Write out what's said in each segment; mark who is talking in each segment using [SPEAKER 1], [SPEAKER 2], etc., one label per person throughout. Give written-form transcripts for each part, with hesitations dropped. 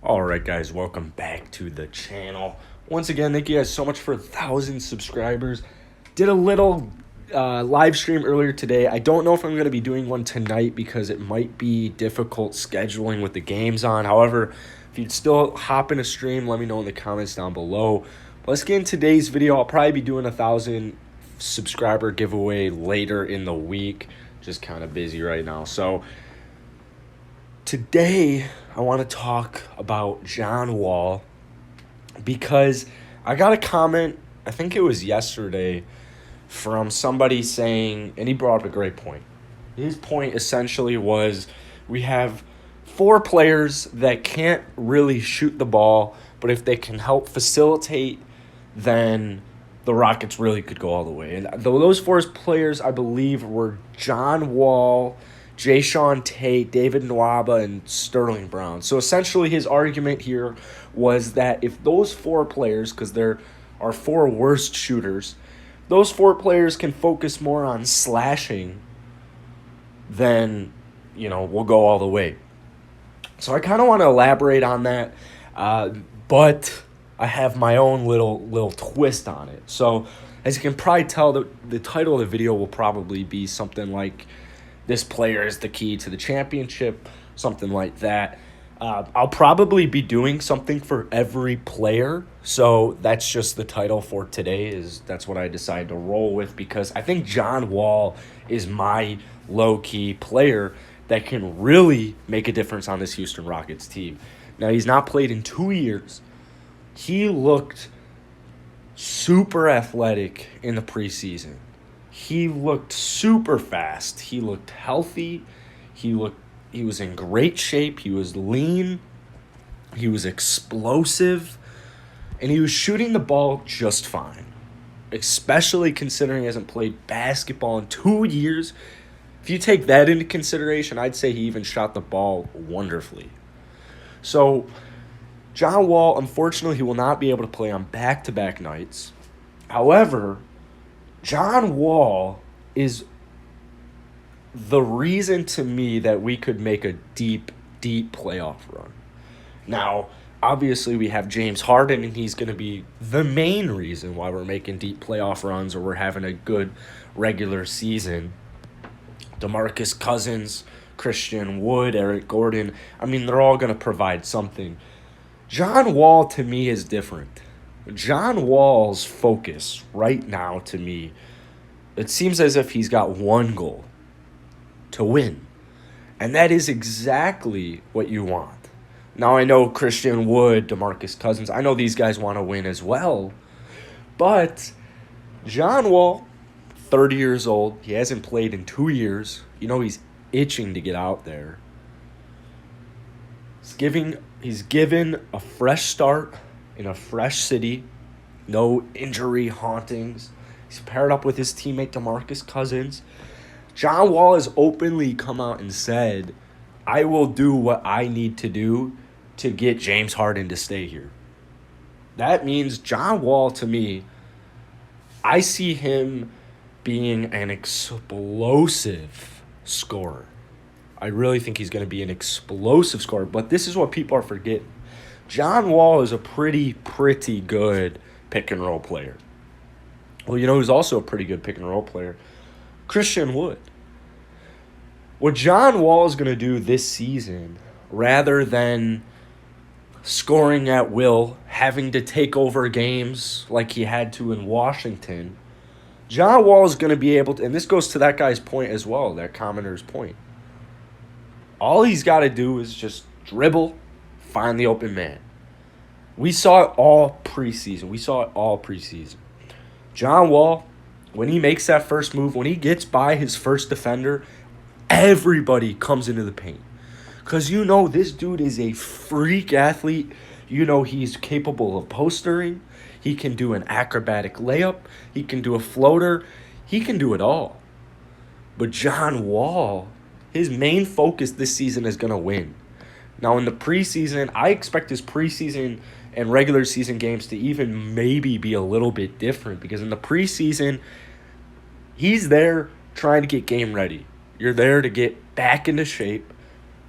[SPEAKER 1] Alright guys, welcome back to the channel. Once again, thank you guys so much for 1,000 subscribers. Did a little live stream earlier today. I don't know if I'm going to be doing one tonight because it might be difficult scheduling with the games on. However, if you'd still hop in a stream, let me know in the comments down below. But let's get in today's video. I'll probably be doing a 1,000 subscriber giveaway later in the week. Just kind of busy right now. So today, I want to talk about John Wall because I got a comment, I think it was yesterday, from somebody saying, and he brought up a great point. His point essentially was we have 4 players that can't really shoot the ball, but if they can help facilitate, then the Rockets really could go all the way. And those 4 players, I believe, were John Wall, Jayshawn Tate, David Nwaba, and Sterling Brown. So essentially his argument here was that if those 4 players, because there are 4 worst shooters, those 4 players can focus more on slashing, then, we'll go all the way. So I kind of want to elaborate on that, but I have my own little twist on it. So as you can probably tell, the title of the video will probably be something like, "This player is the key to the championship," something like that. I'll probably be doing something for every player, so that's just the title for today. That's what I decided to roll with because I think John Wall is my low-key player that can really make a difference on this Houston Rockets team. Now, he's not played in 2 years. He looked super athletic in the preseason. He looked super fast. He looked healthy. He was in great shape. He was lean. He was explosive. And he was shooting the ball just fine, especially considering he hasn't played basketball in 2 years. If you take that into consideration, I'd say he even shot the ball wonderfully. So John Wall, unfortunately, he will not be able to play on back-to-back nights. However, John Wall is the reason to me that we could make a deep playoff run. Now, obviously, we have James Harden, and he's going to be the main reason why we're making deep playoff runs or we're having a good regular season. DeMarcus Cousins, Christian Wood, Eric Gordon, they're all going to provide something. John Wall, to me, is different. John Wall's focus right now, to me, it seems as if he's got one goal: to win. And that is exactly what you want. Now, I know Christian Wood, DeMarcus Cousins, I know these guys want to win as well. But John Wall, 30 years old, he hasn't played in 2 years. He's itching to get out there. He's given a fresh start in a fresh city, no injury hauntings. He's paired up with his teammate DeMarcus Cousins. John Wall has openly come out and said, "I will do what I need to do to get James Harden to stay here." That means John Wall, to me, I see him being an explosive scorer. I really think he's going to be an explosive scorer, but this is what people are forgetting. John Wall is a pretty good pick-and-roll player. Well, who's also a pretty good pick-and-roll player? Christian Wood. What John Wall is going to do this season, rather than scoring at will, having to take over games like he had to in Washington, John Wall is going to be able to, and this goes to that guy's point as well, that commenter's point. All he's got to do is just dribble, find the open man. We saw it all preseason. John Wall, when he makes that first move, when he gets by his first defender, everybody comes into the paint. Because this dude is a freak athlete. He's capable of postering. He can do an acrobatic layup. He can do a floater. He can do it all. But John Wall, his main focus this season is going to win. Now, in the preseason, I expect his preseason and regular season games to even maybe be a little bit different because in the preseason, he's there trying to get game ready. You're there to get back into shape.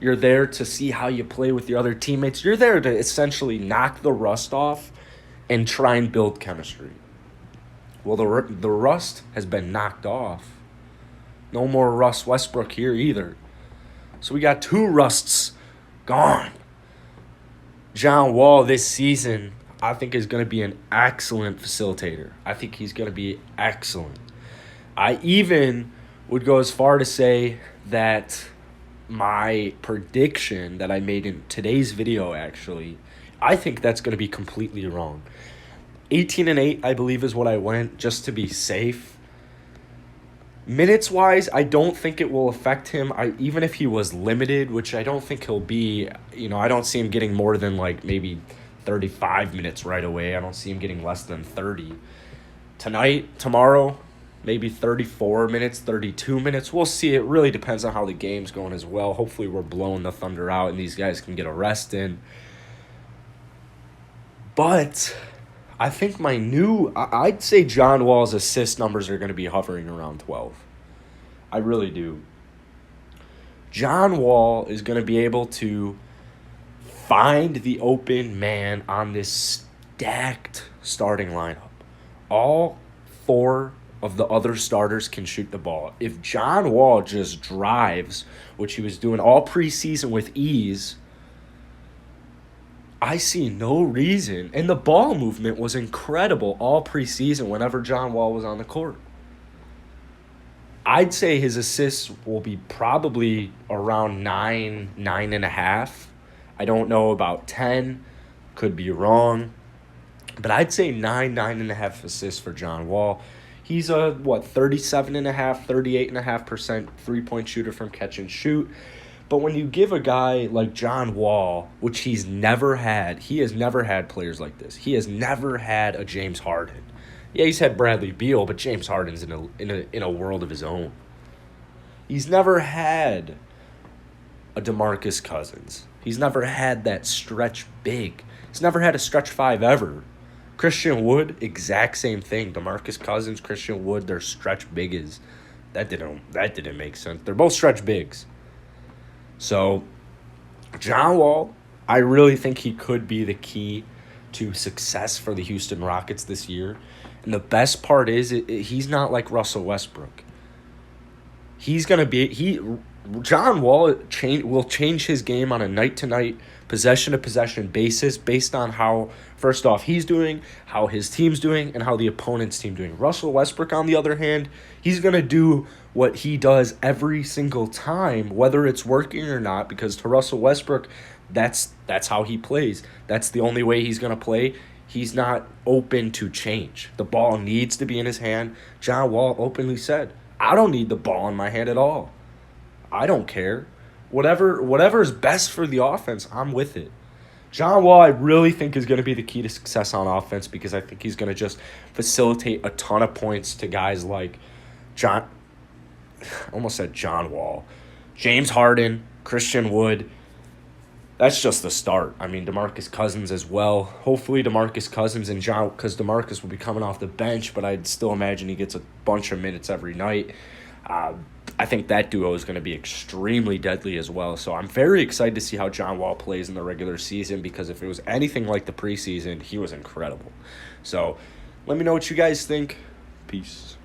[SPEAKER 1] You're there to see how you play with your other teammates. You're there to essentially knock the rust off and try and build chemistry. Well, the rust has been knocked off. No more Russ Westbrook here either. So we got 2 rusts gone. John Wall this season, I think, is going to be an excellent facilitator. I think he's going to be excellent. I even would go as far to say that my prediction that I made in today's video, actually, I think that's going to be completely wrong. 18-8, I believe, is what I went, just to be safe. Minutes-wise, I don't think it will affect him. Even if he was limited, which I don't think he'll be, I don't see him getting more than maybe 35 minutes right away. I don't see him getting less than 30. Tomorrow, maybe 34 minutes, 32 minutes. We'll see. It really depends on how the game's going as well. Hopefully we're blowing the Thunder out and these guys can get a rest in. But I think I'd say John Wall's assist numbers are going to be hovering around 12. I really do. John Wall is going to be able to find the open man on this stacked starting lineup. All 4 of the other starters can shoot the ball. If John Wall just drives, which he was doing all preseason with ease, I see no reason. And the ball movement was incredible all preseason whenever John Wall was on the court. I'd say his assists will be probably around 9.5. I don't know about 10. Could be wrong. But I'd say 9.5 assists for John Wall. He's a, 37.5%, 38.5% three-point shooter from catch and shoot. But when you give a guy like John Wall, which he has never had players like this. He has never had a James Harden. Yeah, he's had Bradley Beal, but James Harden's in a world of his own. He's never had a DeMarcus Cousins. He's never had that stretch big. He's never had a stretch 5 ever. Christian Wood, exact same thing. DeMarcus Cousins, Christian Wood, their stretch big is that didn't make sense. They're both stretch bigs. So, John Wall, I really think he could be the key to success for the Houston Rockets this year. And the best part is he's not like Russell Westbrook. John Wall will change his game on a night-to-night, possession-to-possession basis based on how, first off, he's doing, how his team's doing, and how the opponent's team doing. Russell Westbrook, on the other hand, he's going to do what he does every single time, whether it's working or not, because to Russell Westbrook, that's how he plays. That's the only way he's going to play. He's not open to change. The ball needs to be in his hand. John Wall openly said, I don't need the ball in my hand at all. I don't care. Whatever is best for the offense, I'm with it. John Wall, I really think, is going to be the key to success on offense because I think he's going to just facilitate a ton of points to guys like John Wall, James Harden, Christian Wood. That's just the start. I mean, DeMarcus Cousins as well. Hopefully DeMarcus Cousins and John, because DeMarcus will be coming off the bench, but I'd still imagine he gets a bunch of minutes every night. I think that duo is going to be extremely deadly as well. So I'm very excited to see how John Wall plays in the regular season because if it was anything like the preseason, he was incredible. So let me know what you guys think. Peace.